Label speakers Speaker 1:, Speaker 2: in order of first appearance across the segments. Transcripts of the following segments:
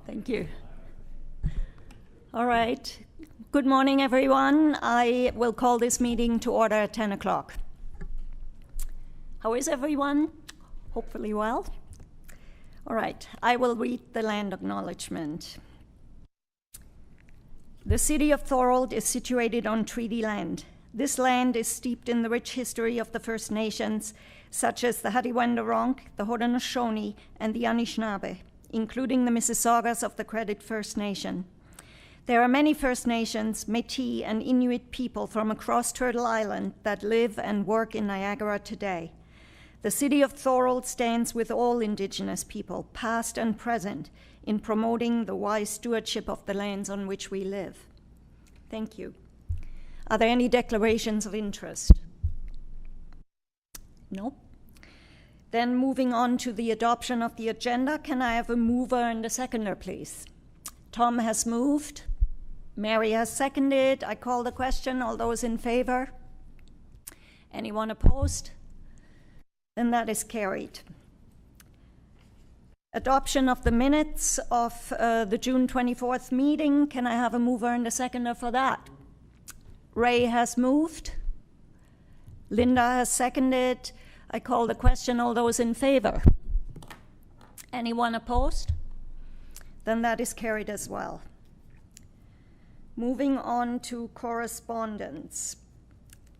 Speaker 1: Thank you. All right. Good morning, everyone. I will call this meeting to order at 10 o'clock. How is everyone? Hopefully well. All right. I will read the land acknowledgement. The city of Thorold is situated on treaty land. This land is steeped in the rich history of the First Nations, such as the Hadiwandawurrung, the Haudenosaunee, and the Anishinaabe, including the Mississaugas of the Credit First Nation. There are many First Nations, Métis, and Inuit people from across Turtle Island that live and work in Niagara today. The city of Thorold stands with all Indigenous people, past and present, in promoting the wise stewardship of the lands on which we live. Thank you. Are there any declarations of interest? No? Then moving on to the adoption of the agenda, can I have a mover and a seconder, please? Tom has moved. Mary has seconded. I call the question. All those in favor? Anyone opposed? Then that is carried. Adoption of the minutes of the June 24th meeting. Can I have a mover and a seconder for that? Ray has moved. Linda has seconded. I call the question. All those in favor? Anyone opposed? Then that is carried as well. Moving on to correspondence.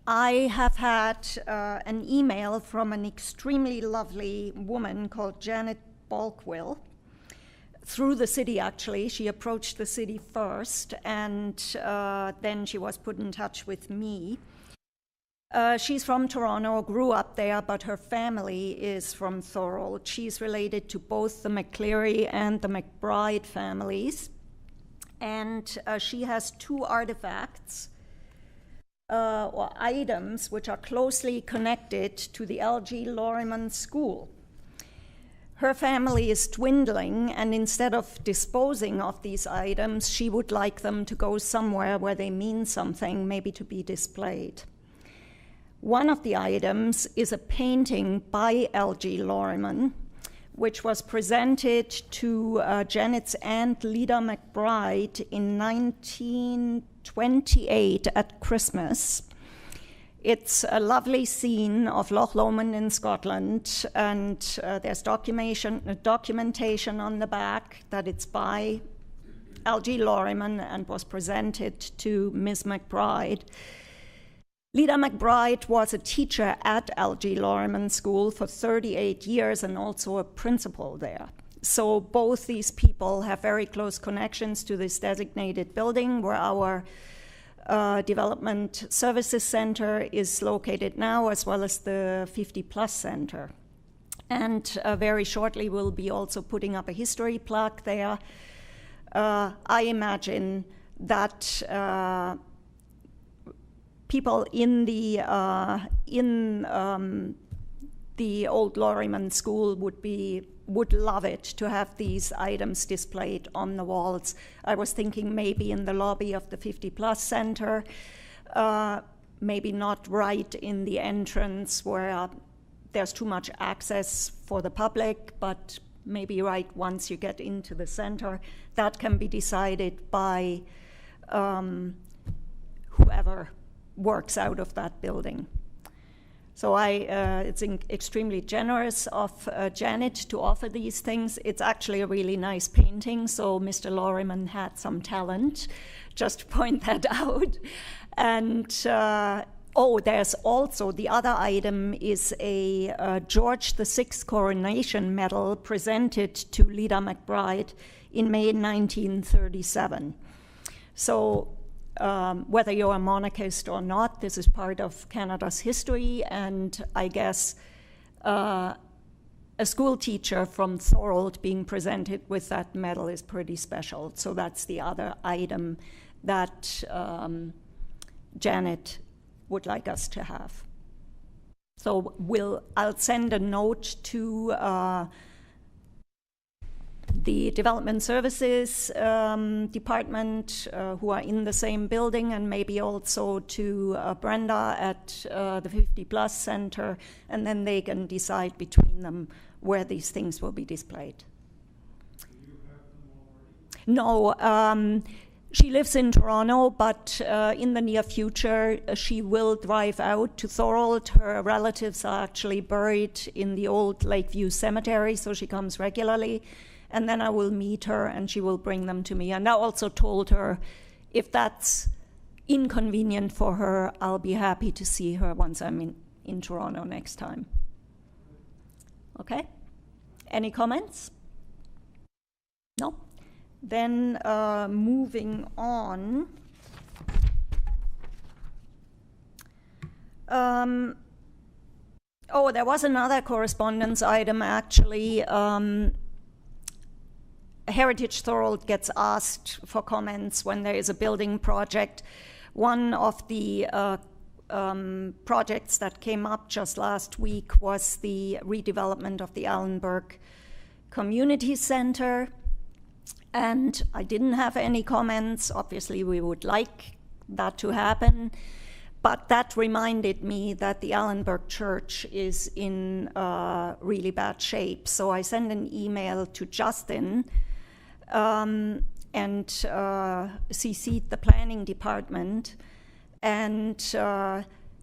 Speaker 1: I have had an email from an extremely lovely woman called Janet Balkwill through the city, actually. She approached the city first, and then she was put in touch with me. She's from Toronto, grew up there, but her family is from Thorold. She's related to both the McCleary and the McBride families. And she has two artifacts or items which are closely connected to the L.G. Loriman School. Her family is dwindling, and instead of disposing of these items, she would like them to go somewhere where they mean something, maybe to be displayed. One of the items is a painting by L.G. Loriman, which was presented to Janet's aunt, Lida McBride, in 1928 at Christmas. It's a lovely scene of Loch Lomond in Scotland, and there's documentation on the back that it's by L.G. Loriman and was presented to Ms. McBride. Lida McBride was a teacher at L.G. Loriman School for 38 years and also a principal there. So both these people have very close connections to this designated building where our Development Services Center is located now, as well as the 50 Plus Center. And very shortly we'll be also putting up a history plaque there. I imagine that people in the old Loriman School would love it to have these items displayed on the walls. I was thinking maybe in the lobby of the 50 Plus Center, maybe not right in the entrance where there's too much access for the public, but maybe right once you get into the center. That can be decided by whoever works out of that building. So it's extremely generous of Janet to offer these things. It's actually a really nice painting, so Mr. Loriman had some talent, just to point that out. And there's also the other item is a George VI coronation medal presented to Lida McBride in May 1937. So whether you're a monarchist or not, this is part of Canada's history, and I guess a school teacher from Thorold being presented with that medal is pretty special. So that's the other item that Janet would like us to have. So I'll send a note to the Development Services Department who are in the same building, and maybe also to Brenda at the 50 Plus Center, and then they can decide between them where these things will be displayed.
Speaker 2: Do you have them already?
Speaker 1: No, she lives in Toronto, but in the near future, she will drive out to Thorold. Her relatives are actually buried in the old Lakeview Cemetery, so she comes regularly. And then I will meet her, and she will bring them to me. And I also told her if that's inconvenient for her, I'll be happy to see her once I'm in Toronto next time. Okay? Any comments? No? Then moving on. Oh, there was another correspondence item, actually. Heritage Thorold gets asked for comments when there is a building project. One of the projects that came up just last week was the redevelopment of the Allenberg Community Center. And I didn't have any comments. Obviously, we would like that to happen. But that reminded me that the Allenberg Church is in really bad shape. So I sent an email to Justin and CC'd the planning department and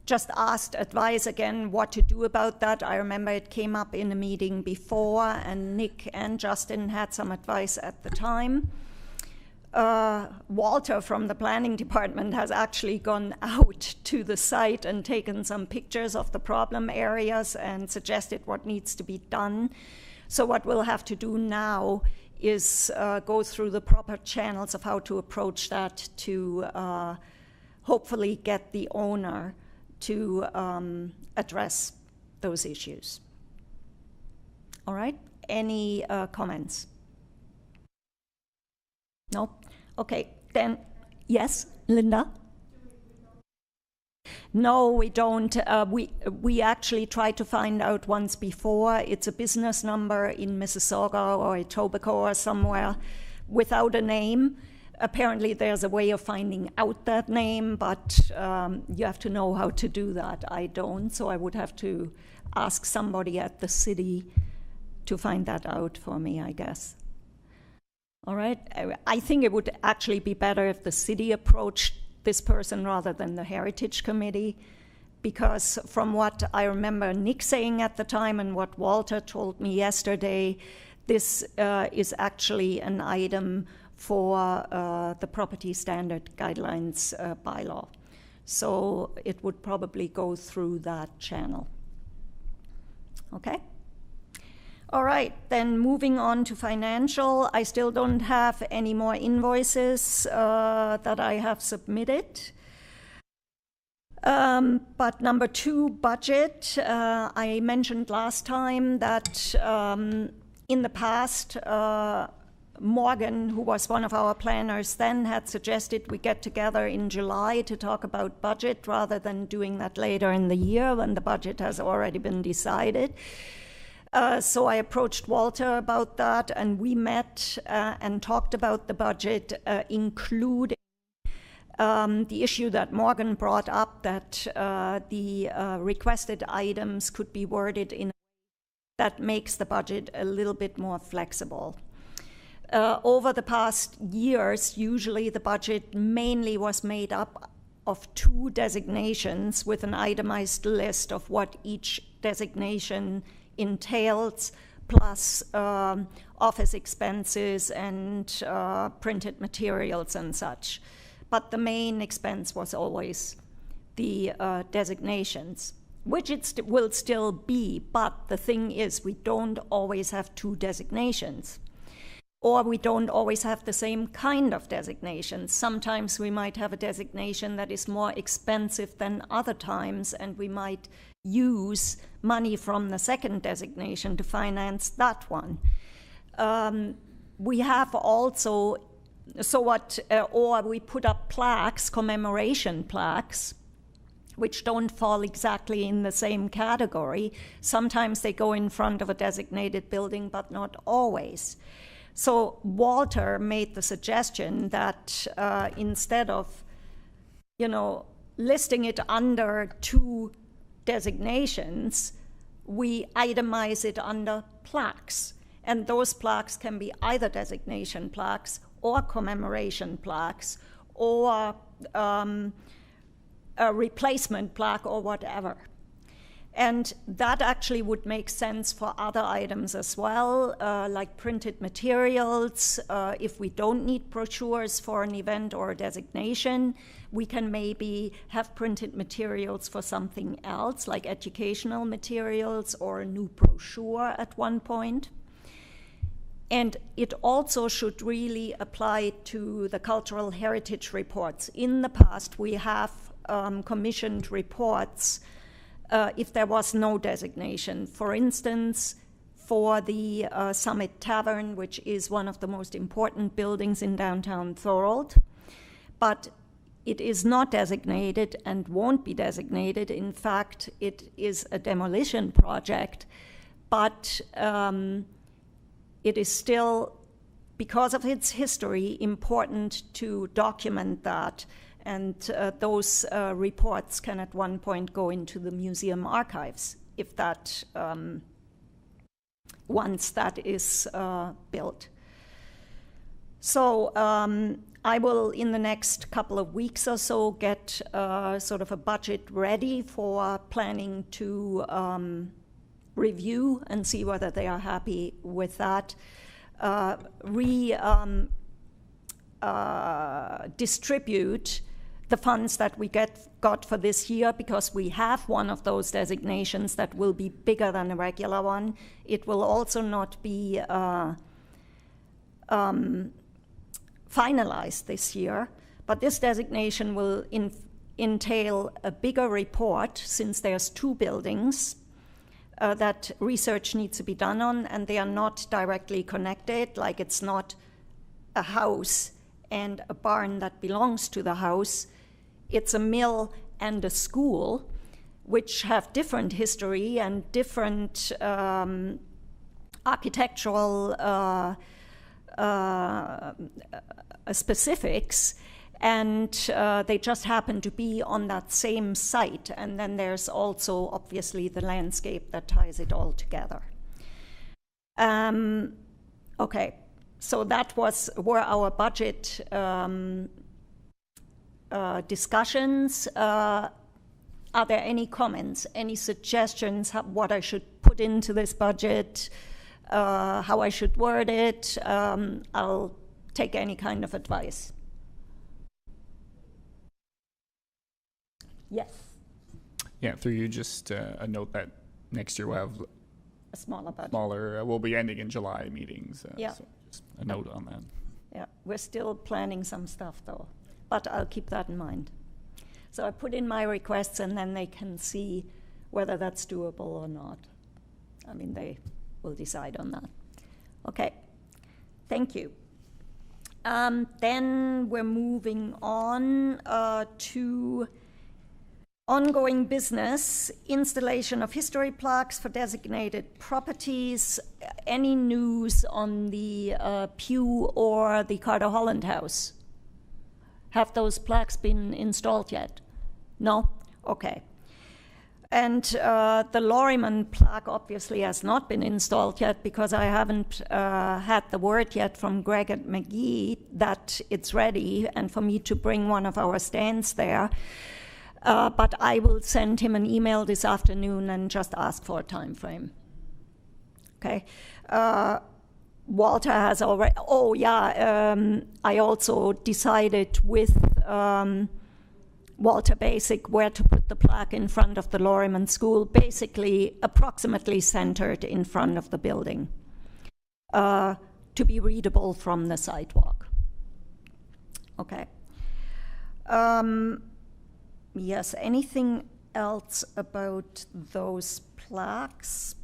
Speaker 1: just asked advice again what to do about that. I remember it came up in a meeting before, and Nick and Justin had some advice at the time. Walter from the planning department has actually gone out to the site and taken some pictures of the problem areas and suggested what needs to be done. So what we'll have to do now is go through the proper channels of how to approach that to hopefully get the owner to address those issues. All right, any comments? No? Okay, then, yes, Linda? No, we don't. We actually tried to find out once before. It's a business number in Mississauga or Etobicoke or somewhere without a name. Apparently there's a way of finding out that name, but you have to know how to do that. I don't, so I would have to ask somebody at the city to find that out for me, I guess. All right, I think it would actually be better if the city approached this person rather than the Heritage Committee, because from what I remember Nick saying at the time and what Walter told me yesterday, this is actually an item for the Property Standard Guidelines bylaw. So it would probably go through that channel. Okay? All right, then moving on to financial. I still don't have any more invoices that I have submitted. But number 2, budget. I mentioned last time that in the past, Morgan, who was one of our planners then, had suggested we get together in July to talk about budget rather than doing that later in the year when the budget has already been decided. So I approached Walter about that, and we met and talked about the budget, including the issue that Morgan brought up, that the requested items could be worded in a way that makes the budget a little bit more flexible. Over the past years, usually the budget mainly was made up of 2 designations with an itemized list of what each designation entails, plus office expenses and printed materials and such. But the main expense was always the designations, which it will still be, but the thing is we don't always have 2 designations. Or we don't always have the same kind of designations. Sometimes we might have a designation that is more expensive than other times, and we might use money from the second designation to finance that one. We have also, or we put up plaques, commemoration plaques, which don't fall exactly in the same category. Sometimes they go in front of a designated building, but not always. So Walter made the suggestion that instead of, listing it under 2 designations, we itemize it under plaques. And those plaques can be either designation plaques or commemoration plaques or a replacement plaque or whatever. And that actually would make sense for other items as well, like printed materials. If we don't need brochures for an event or a designation, we can maybe have printed materials for something else, like educational materials or a new brochure at one point. And it also should really apply to the cultural heritage reports. In the past, we have commissioned reports if there was no designation. For instance, for the Summit Tavern, which is one of the most important buildings in downtown Thorold, but it is not designated and won't be designated. In fact, it is a demolition project, but it is still, because of its history, important to document that. And those reports can at one point go into the museum archives if that, once that is built. So I will, in the next couple of weeks or so, get sort of a budget ready for planning to review and see whether they are happy with that. Distribute the funds that we got for this year, because we have one of those designations that will be bigger than a regular one. It will also not be finalized this year, but this designation will entail a bigger report, since there's 2 buildings that research needs to be done on, and they are not directly connected, like it's not a house and a barn that belongs to the house. It's a mill and a school, which have different history and different architectural specifics, and they just happen to be on that same site. And then there's also, obviously, the landscape that ties it all together. Okay. So that were our budget discussions. Are there any comments, any suggestions, what I should put into this budget, how I should word it? I'll take any kind of advice. Yes.
Speaker 2: Yeah, through you, just a note that next year we'll have
Speaker 1: a smaller budget.
Speaker 2: We'll be ending in July meetings.
Speaker 1: Yeah.
Speaker 2: So just a note on that.
Speaker 1: Yeah, we're still planning some stuff though, but I'll keep that in mind. So I put in my requests, and then they can see whether that's doable or not. I mean, they will decide on that. Okay, thank you. Then we're moving on to ongoing business, installation of history plaques for designated properties. Any news on the Pew or the Carter Holland House? Have those plaques been installed yet? No? Okay. And the Lorryman plaque obviously has not been installed yet, because I haven't had the word yet from Greg at McGee that it's ready, and for me to bring one of our stands there. But I will send him an email this afternoon and just ask for a time frame. Okay. Walter has already, I also decided with Walter Basic where to put the plaque in front of the Lorryman School, basically approximately centered in front of the building, to be readable from the sidewalk. Okay. Yes, anything else about those plaques?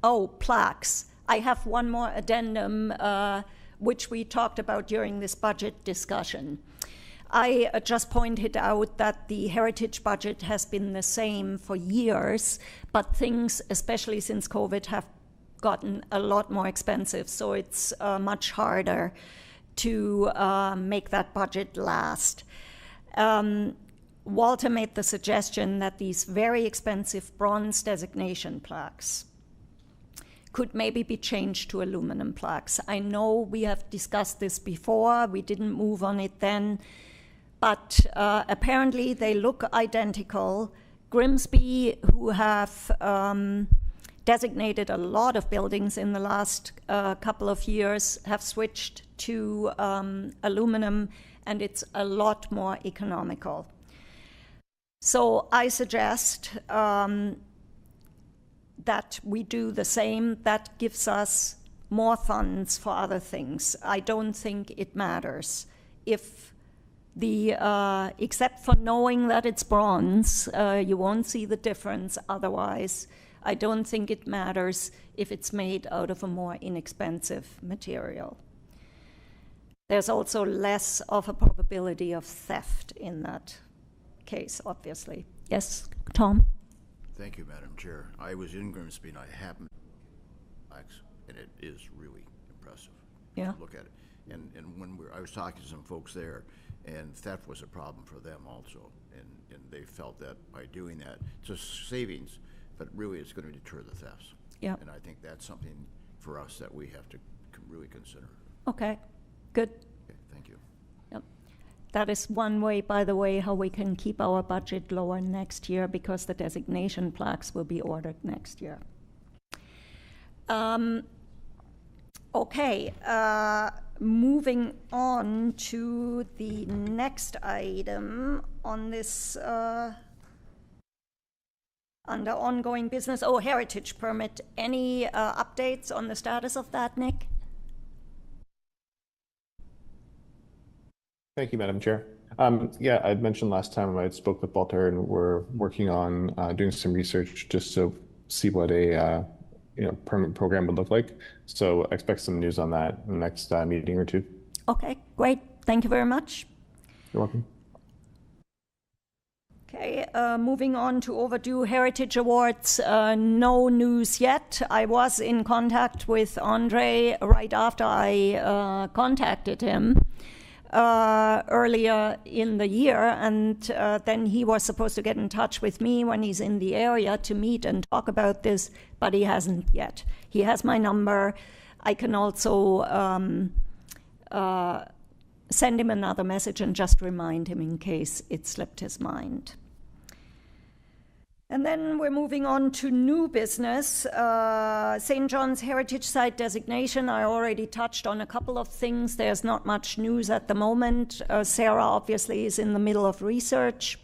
Speaker 1: Oh, plaques. I have one more addendum, which we talked about during this budget discussion. I just pointed out that the heritage budget has been the same for years, but things, especially since COVID, have gotten a lot more expensive. So it's much harder to make that budget last. Walter made the suggestion that these very expensive bronze designation plaques could maybe be changed to aluminum plaques. I know we have discussed this before, we didn't move on it then, but apparently they look identical. Grimsby, who have designated a lot of buildings in the last couple of years, have switched to aluminum, and it's a lot more economical. So I suggest that we do the same. That gives us more funds for other things. I don't think it matters if except for knowing that it's bronze, you won't see the difference otherwise. I don't think it matters if it's made out of a more inexpensive material. There's also less of a probability of theft in that case, obviously. Yes, Tom?
Speaker 3: Thank you, Madam Chair. I was in Grimsby and I happened to and it is really impressive.
Speaker 1: Yeah.
Speaker 3: Look at it. And when I was talking to some folks there, and theft was a problem for them also. And they felt that by doing that, it's a savings, but really it's going to deter the thefts.
Speaker 1: Yeah.
Speaker 3: And I think that's something for us that we have to really consider.
Speaker 1: Okay, good.
Speaker 3: Okay, thank you.
Speaker 1: Yep. That is one way, by the way, how we can keep our budget lower next year, because the designation plaques will be ordered next year. Okay, moving on to the next item on this under ongoing business. Oh, heritage permit. Any updates on the status of that, Nick?
Speaker 4: Thank you, Madam Chair. Yeah, I mentioned last time I spoke with Walter, and we're working on doing some research just to see what a permit program would look like. So expect some news on that in the next meeting or two.
Speaker 1: Okay, great. Thank you very much.
Speaker 4: You're welcome.
Speaker 1: Okay, moving on to overdue Heritage Awards. No news yet. I was in contact with Andre right after I contacted him earlier in the year, and then he was supposed to get in touch with me when he's in the area to meet and talk about this, but he hasn't yet. He has my number. I can also send him another message and just remind him in case it slipped his mind. And then we're moving on to new business. St. John's Heritage Site designation. I already touched on a couple of things. There's not much news at the moment. Sarah obviously is in the middle of research.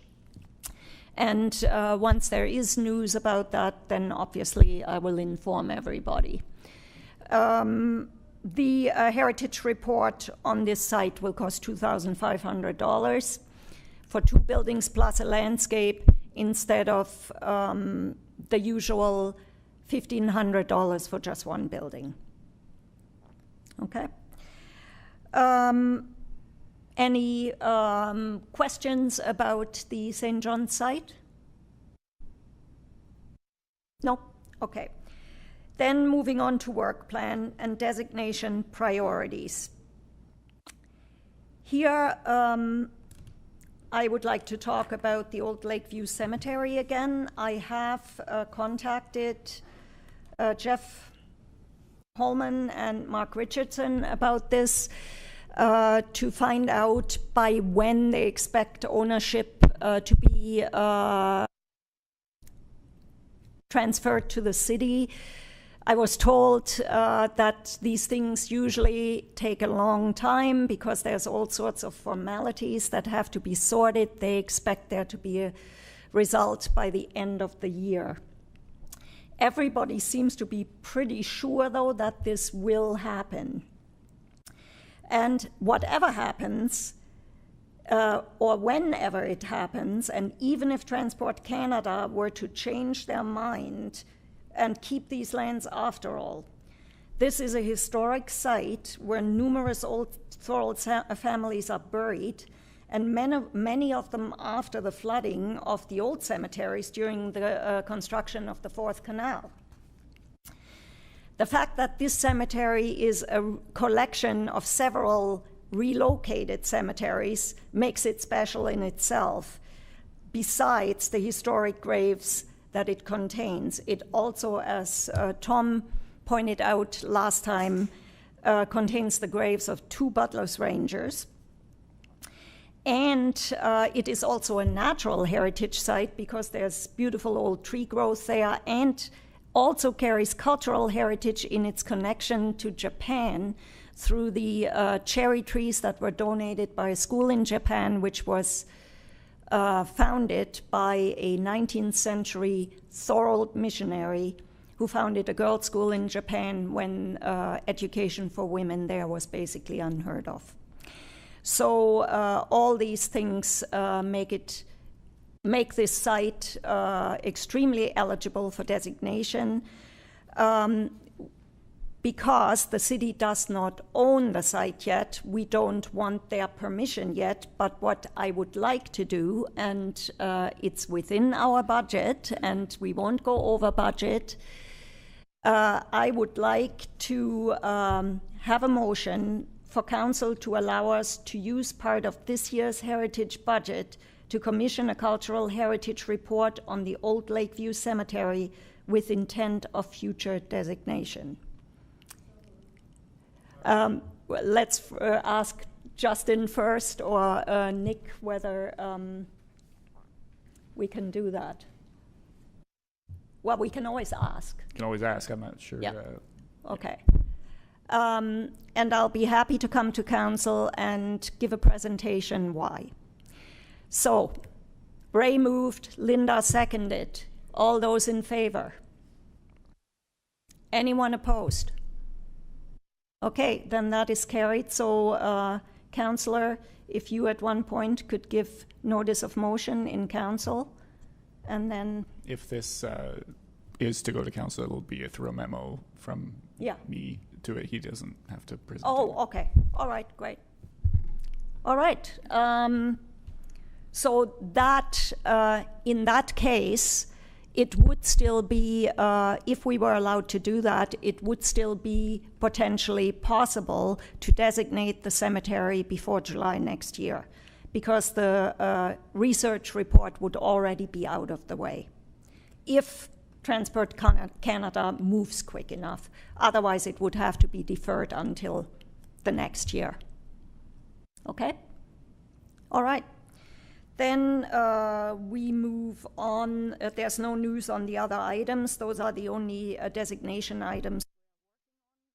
Speaker 1: And once there is news about that, then obviously I will inform everybody. The heritage report on this site will cost $2,500 for 2 buildings plus a landscape, instead of the usual $1,500 for just 1 building. Okay. Any questions about the St. John's site? No? Okay. Then moving on to work plan and designation priorities. Here, I would like to talk about the old Lakeview Cemetery again. I have contacted Jeff Holman and Mark Richardson about this to find out by when they expect ownership to be transferred to the city. I was told that these things usually take a long time because there's all sorts of formalities that have to be sorted. They expect there to be a result by the end of the year. Everybody seems to be pretty sure, though, that this will happen. And whatever happens, or whenever it happens, and even if Transport Canada were to change their mind and keep these lands after all, this is a historic site where numerous old Thorold families are buried, and many of them after the flooding of the old cemeteries during the construction of the Fourth Canal. The fact that this cemetery is a collection of several relocated cemeteries makes it special in itself. Besides the historic graves that it contains, it also, as Tom pointed out last time, contains the graves of 2 Butler's Rangers. And it is also a natural heritage site because there's beautiful old tree growth there, and also carries cultural heritage in its connection to Japan through the cherry trees that were donated by a school in Japan, which was founded by a 19th century Thorold missionary who founded a girls' school in Japan when education for women there was basically unheard of. So all these things make this site extremely eligible for designation. Because the city does not own the site yet, we don't want their permission yet, but what I would like to do, and it's within our budget, and we won't go over budget, I would like to have a motion for council to allow us to use part of this year's heritage budget to commission a cultural heritage report on the old Lakeview Cemetery with intent of future designation. Let's ask Justin first, or Nick, whether we can do that. Well, we can always ask.
Speaker 2: You can always ask. I'm not sure.
Speaker 1: Yeah. Okay. And I'll be happy to come to council and give a presentation why. So, Ray moved, Linda seconded. All those in favor? Anyone opposed? Okay, then that is carried. So, Councillor, if you at one point could give notice of motion in council, and then...
Speaker 2: If this is to go to council, it'll be through a memo from me to it. He doesn't have to present.
Speaker 1: Oh, okay. All right, great. All right. So that, in that case, it would still be, if we were allowed to do that, it would still be potentially possible to designate the cemetery before July next year, because the research report would already be out of the way, if Transport Canada moves quick enough. Otherwise, it would have to be deferred until the next year. Okay? All right. Then we move on. There's no news on the other items. Those are the only designation items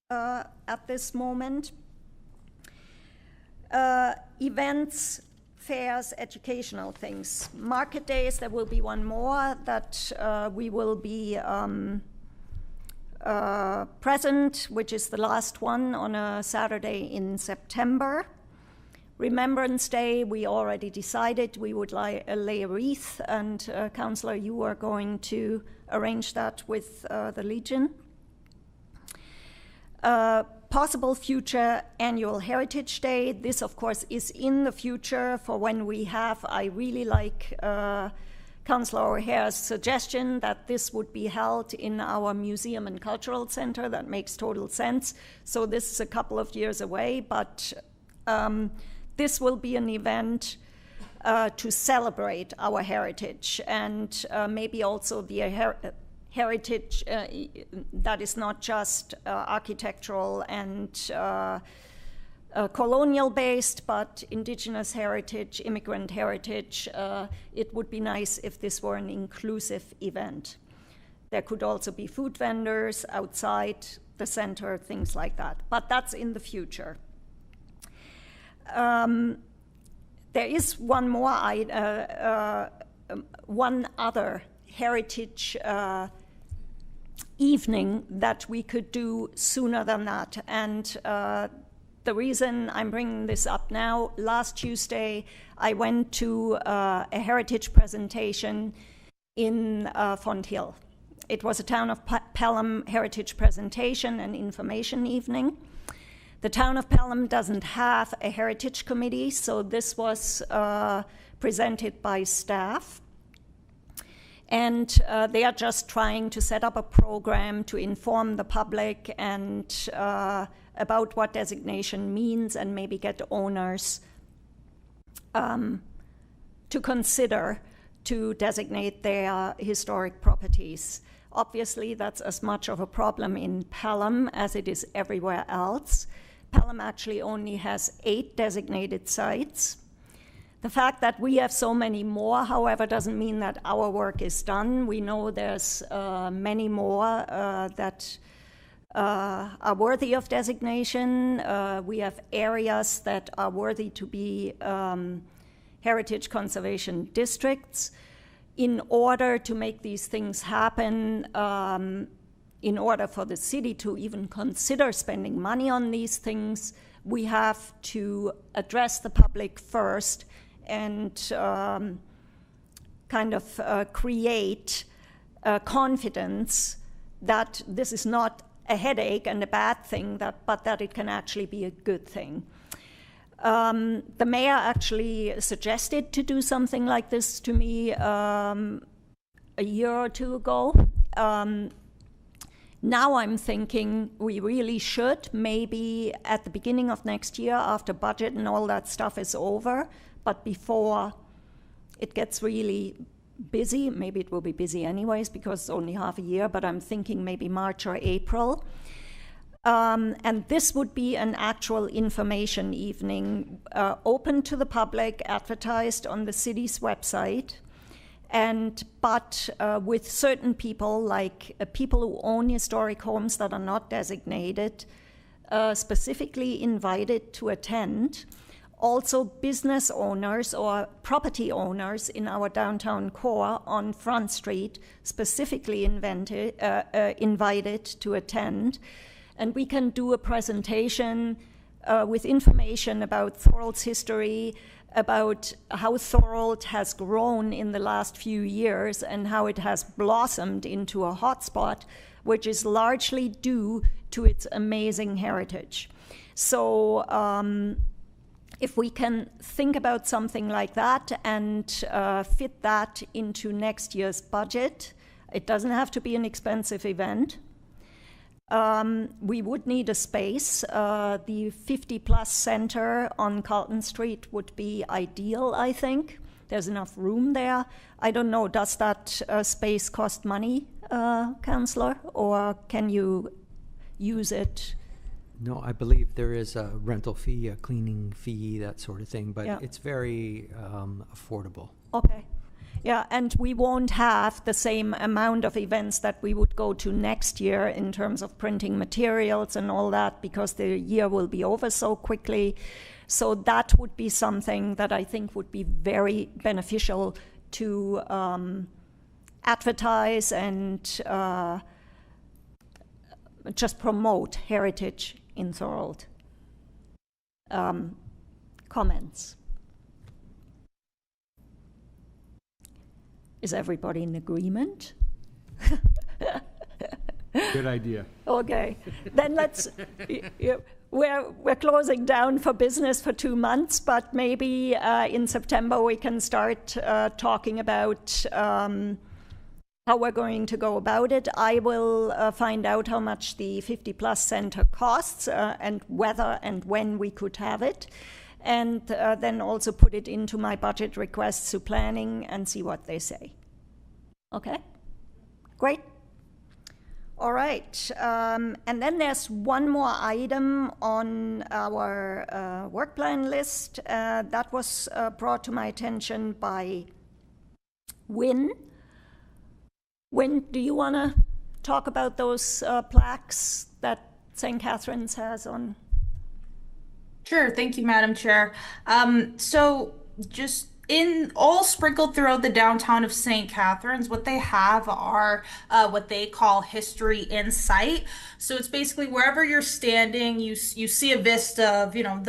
Speaker 1: at this moment. Events, fairs, educational things. Market days, there will be one more that we will be present, which is the last one on a Saturday in September. Remembrance Day, we already decided we would lay a wreath, and Councillor, you are going to arrange that with the Legion. Possible future annual Heritage Day. This, of course, is in the future for when we have. I really like Councillor O'Hare's suggestion that this would be held in our Museum and Cultural Center. That makes total sense. So this is a couple of years away, but this will be an event to celebrate our heritage, and maybe also the heritage that is not just architectural and colonial based, but indigenous heritage, immigrant heritage. It would be nice if this were an inclusive event. There could also be food vendors outside the center, things like that, but that's in the future. There is one more, one other heritage evening that we could do sooner than that. And the reason I'm bringing this up now, last Tuesday, I went to a heritage presentation in Fonthill. It was a Town of Pelham heritage presentation and information evening. The Town of Pelham doesn't have a heritage committee, so this was presented by staff. And they are just trying to set up a program to inform the public and about what designation means, and maybe get owners to consider to designate their historic properties. Obviously, that's as much of a problem in Pelham as it is everywhere else. Pelham actually only has 8 designated sites. The fact that we have so many more, however, doesn't mean that our work is done. We know there's many more that are worthy of designation. We have areas that are worthy to be heritage conservation districts. In order to make these things happen, in order for the city to even consider spending money on these things, we have to address the public first and kind of create confidence that this is not a headache and a bad thing, but that it can actually be a good thing. The mayor actually suggested to do something like this to me a year or two ago. Now I'm thinking we really should, maybe at the beginning of next year, after budget and all that stuff is over, but before it gets really busy. Maybe it will be busy anyways because it's only half a year, but I'm thinking maybe March or April. And this would be an actual information evening, open to the public, advertised on the city's website, but with certain people, like people who own historic homes that are not designated, specifically invited to attend. Also business owners or property owners in our downtown core on Front Street, specifically invited to attend. And we can do a presentation with information about Thorold's history, about how Thorold has grown in the last few years and how it has blossomed into a hotspot, which is largely due to its amazing heritage. So if we can think about something like that and fit that into next year's budget, it doesn't have to be an expensive event. We would need a space. The 50+ center on Carlton Street would be ideal, I think. There's enough room there. I don't know, does that space cost money, Councillor, or can you use it?
Speaker 5: No, I believe there is a rental fee, a cleaning fee, that sort of thing, but it's very affordable.
Speaker 1: Okay. Yeah, and we won't have the same amount of events that we would go to next year in terms of printing materials and all that, because the year will be over so quickly. So that would be something that I think would be very beneficial to advertise and just promote heritage in Thorold. Comments? Is everybody in agreement?
Speaker 6: Good idea.
Speaker 1: Okay, then let's. We're closing down for business for 2 months, but maybe in September we can start talking about how we're going to go about it. I will find out how much the 50+ center costs and whether and when we could have it. And then also put it into my budget requests to planning and see what they say. Okay? Great. All right. And then there's one more item on our work plan list that was brought to my attention by Wynne. Wynne, do you want to talk about those plaques that St. Catherine's has on?
Speaker 7: Sure, thank you, Madam Chair. So just in all sprinkled throughout the downtown of St. Catherine's, what they have are what they call history in sight. So it's basically wherever you're standing, you see a vista of, you know,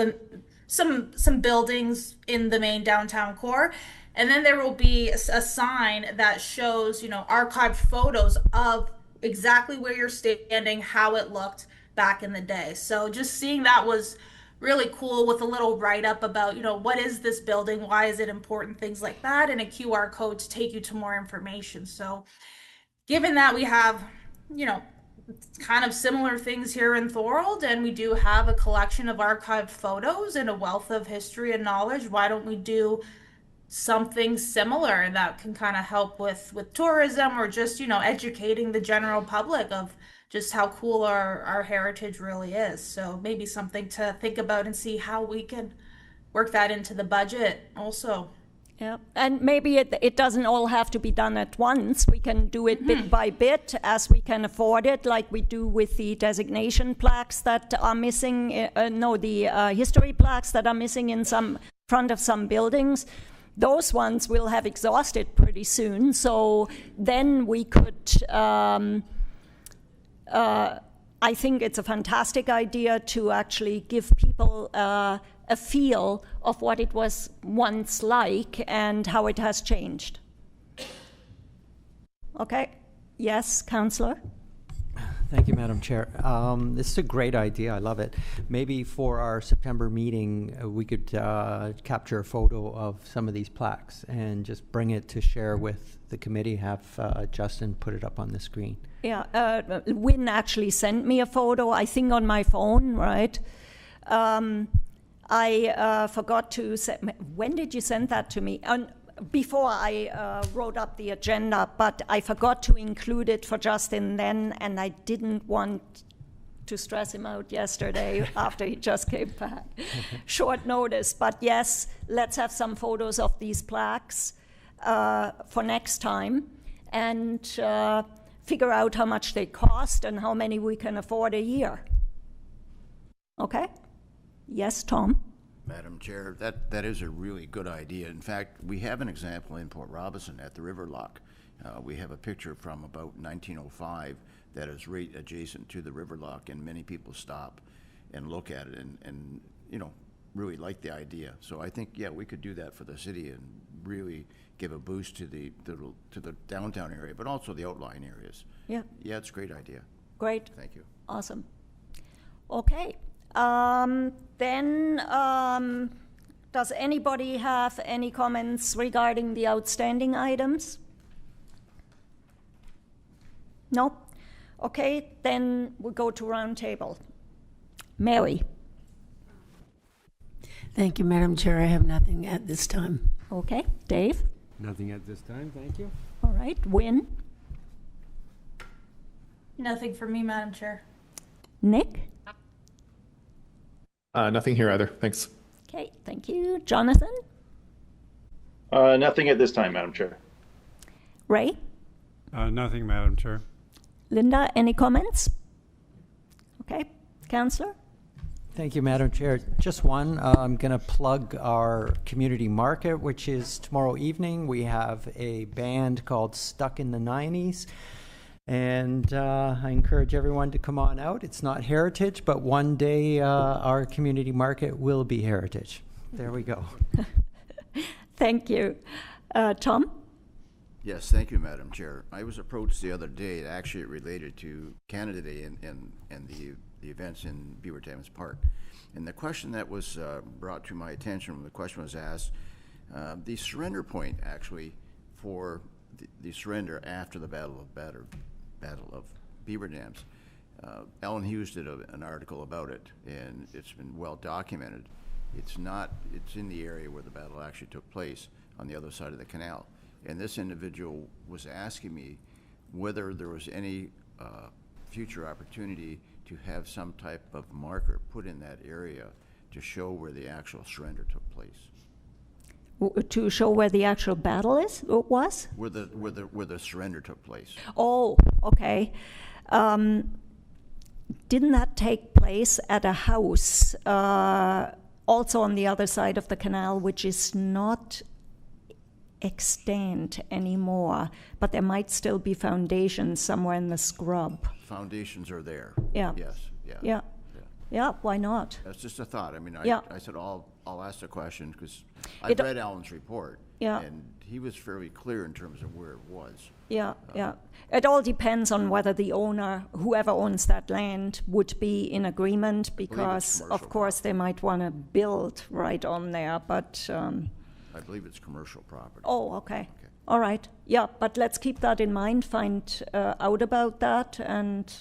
Speaker 7: some buildings in the main downtown core. And then there will be a sign that shows, you know, archived photos of exactly where you're standing, how it looked back in the day. So just seeing that was really cool, with a little write-up about, you know, what is this building, why is it important, things like that, and a QR code to take you to more information. So given that we have, you know, kind of similar things here in Thorold, and we do have a collection of archived photos and a wealth of history and knowledge, why don't we do something similar that can kind of help with tourism, or just, you know, educating the general public of just how cool our heritage really is. So maybe something to think about and see how we can work that into the budget also.
Speaker 1: Yeah, and maybe it doesn't all have to be done at once. We can do it bit by bit as we can afford it, like we do with the designation plaques that are missing, the history plaques that are missing in some front of some buildings. Those ones will have exhausted pretty soon, so then we could, I think it's a fantastic idea to actually give people a feel of what it was once like and how it has changed. Okay, yes, Councillor?
Speaker 5: Thank you, Madam Chair. This is a great idea. I love it. Maybe for our September meeting, we could capture a photo of some of these plaques and just bring it to share with the committee, have Justin put it up on the screen.
Speaker 1: Yeah, Wynn actually sent me a photo, I think on my phone, right? I forgot to send, when did you send that to me? Before I wrote up the agenda, but I forgot to include it for Justin then, and I didn't want to stress him out yesterday after he just came back. Short notice, but yes, let's have some photos of these plaques for next time, and figure out how much they cost and how many we can afford a year. Okay? Yes, Tom?
Speaker 3: Madam Chair, that is a really good idea. In fact, we have an example in Port Robinson at the Riverlock. We have a picture from about 1905 that is right adjacent to the Riverlock, and many people stop and look at it and you know, really like the idea. So I think, yeah, we could do that for the city and really give a boost to the downtown area, but also the outlying areas.
Speaker 1: Yeah.
Speaker 3: Yeah, it's a great idea.
Speaker 1: Great.
Speaker 3: Thank you.
Speaker 1: Awesome. Okay. Then, does anybody have any comments regarding the outstanding items? No? Okay, then we'll go to roundtable. Mary.
Speaker 6: Thank you, Madam Chair. I have nothing at this time.
Speaker 1: Okay, Dave?
Speaker 8: Nothing at this time, thank you.
Speaker 1: All right, Wynn?
Speaker 7: Nothing for me, Madam Chair.
Speaker 1: Nick?
Speaker 4: Nothing here either. Thanks.
Speaker 1: Okay, thank you. Jonathan?
Speaker 9: Nothing at this time, Madam Chair.
Speaker 1: Ray?
Speaker 8: Nothing, Madam Chair.
Speaker 1: Linda, any comments? Okay, Councillor?
Speaker 5: Thank you, Madam Chair. Just one. I'm going to plug our community market, which is tomorrow evening. We have a band called Stuck in the 90s. And I encourage everyone to come on out. It's not heritage, but one day our community market will be heritage. There we go.
Speaker 1: Thank you. Tom?
Speaker 3: Yes, thank you, Madam Chair. I was approached the other day, actually related to Canada Day and the events in Beaver Dams Park. And the question that was brought to my attention when the question was asked, the surrender point actually for the surrender after the Battle of Beaver Dams. Ellen Hughes did an article about it, and it's been well documented. It's in the area where the battle actually took place on the other side of the canal. And this individual was asking me whether there was any future opportunity to have some type of marker put in that area to show where the actual surrender took place.
Speaker 1: To show where the actual battle was?
Speaker 3: Where the surrender took place.
Speaker 1: Oh, okay. Didn't that take place at a house also on the other side of the canal, which is not extant anymore, but there might still be foundations somewhere in the scrub?
Speaker 3: Foundations are there.
Speaker 1: Yeah.
Speaker 3: Yes. Yeah.
Speaker 1: Yeah. Yeah, why not?
Speaker 3: That's just a thought. I mean,
Speaker 1: Yeah.
Speaker 3: I said I'll ask the question because I've read Alan's report.
Speaker 1: Yeah.
Speaker 3: And he was fairly clear in terms of where it was.
Speaker 1: Yeah, yeah. It all depends on whether the owner, whoever owns that land, would be in agreement, because of course they might want to build right on there, but...
Speaker 3: I believe it's commercial property.
Speaker 1: Oh, okay. All right. Yeah, but let's keep that in mind, find out about that, and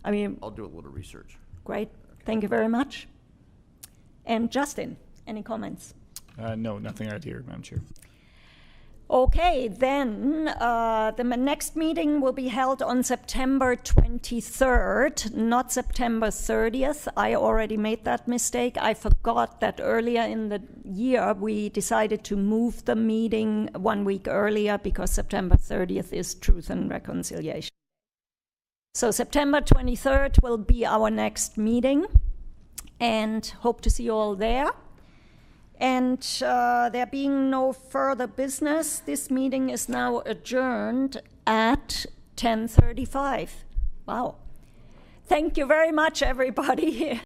Speaker 1: I mean...
Speaker 3: I'll do a little research.
Speaker 1: Great. Thank you very much. And Justin, any comments?
Speaker 2: No, nothing out here, Madam Chair.
Speaker 1: Okay, then the next meeting will be held on September 23rd, not September 30th. I already made that mistake. I forgot that earlier in the year we decided to move the meeting 1 week earlier because September 30th is Truth and Reconciliation. So September 23rd will be our next meeting, and hope to see you all there. And there being no further business, this meeting is now adjourned at 10:35. Wow. Thank you very much, everybody.